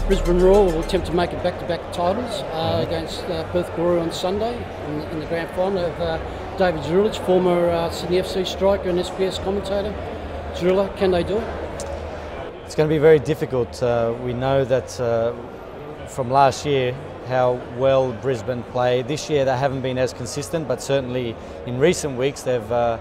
Brisbane Roar will attempt to make it back-to-back titles against Perth Glory on Sunday in the grand final of David Zulich, former Sydney FC striker and SBS commentator. Zurilla, can they do it? It's going to be very difficult. We know that from last year how well Brisbane played. This year they haven't been as consistent, but certainly in recent weeks they've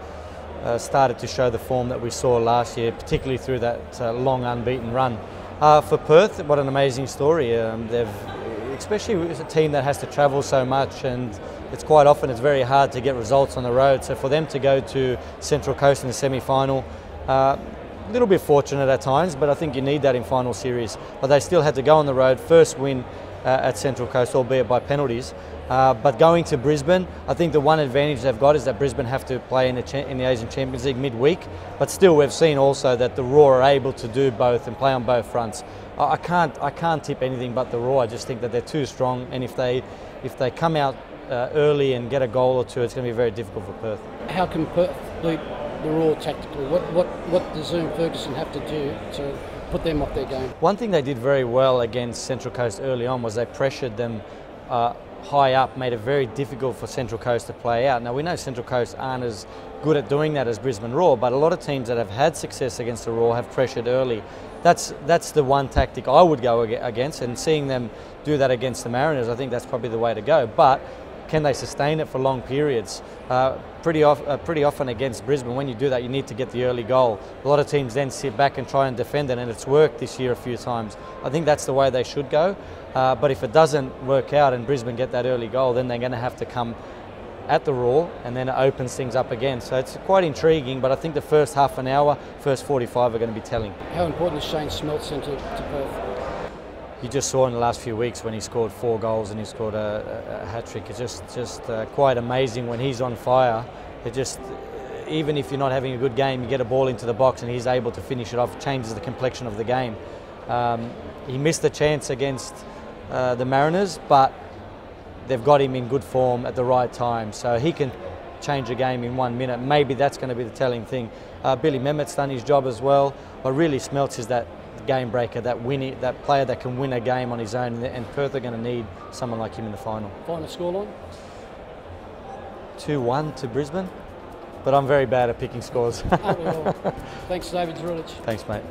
started to show the form that we saw last year, particularly through that long unbeaten run. For Perth, what an amazing story. Especially with a team that has to travel so much, and it's quite often it's very hard to get results on the road. So for them to go to Central Coast in the semi-final, a little bit fortunate at times, but I think you need that in final series. But they still had to go on the road, first win at Central Coast, albeit by penalties. But going to Brisbane, I think the one advantage they've got is that Brisbane have to play in the Asian Champions League midweek. But still, we've seen also that the Roar are able to do both and play on both fronts. I can't tip anything but the Roar. I just think that they're too strong, and if they come out early and get a goal or two, it's going to be very difficult for Perth. How can Perth beat the Roar tactically? What does Zoom Ferguson have to do to put them off their game? One thing they did very well against Central Coast early on was they pressured them high up, made it very difficult for Central Coast to play out. Now we know Central Coast aren't as good at doing that as Brisbane Roar, but a lot of teams that have had success against the Roar have pressured early. That's the one tactic I would go against, and seeing them do that against the Mariners, I think that's probably the way to go. But can they sustain it for long periods? Pretty often against Brisbane, when you do that, you need to get the early goal. A lot of teams then sit back and try and defend it, and it's worked this year a few times. I think that's the way they should go. But if it doesn't work out and Brisbane get that early goal, then they're going to have to come at the Roar, and then it opens things up again. So it's quite intriguing, but I think the first half an hour, first 45 are going to be telling. How important is Shane Smeltson to Perth? You just saw in the last few weeks when he scored 4 goals and he scored a hat-trick. It's just quite amazing when he's on fire. It just, even if you're not having a good game, you get a ball into the box and he's able to finish it off. It changes the complexion of the game. He missed the chance against the Mariners, but they've got him in good form at the right time, so he can change a game in 1 minute. Maybe that's going to be the telling thing. Billy Mehmet's done his job as well, but really Smelts is that game breaker, that player that can win a game on his own, and Perth are going to need someone like him in the final. Final scoreline? 2-1 to Brisbane, but I'm very bad at picking scores. Thanks, David Zulich. Thanks, mate.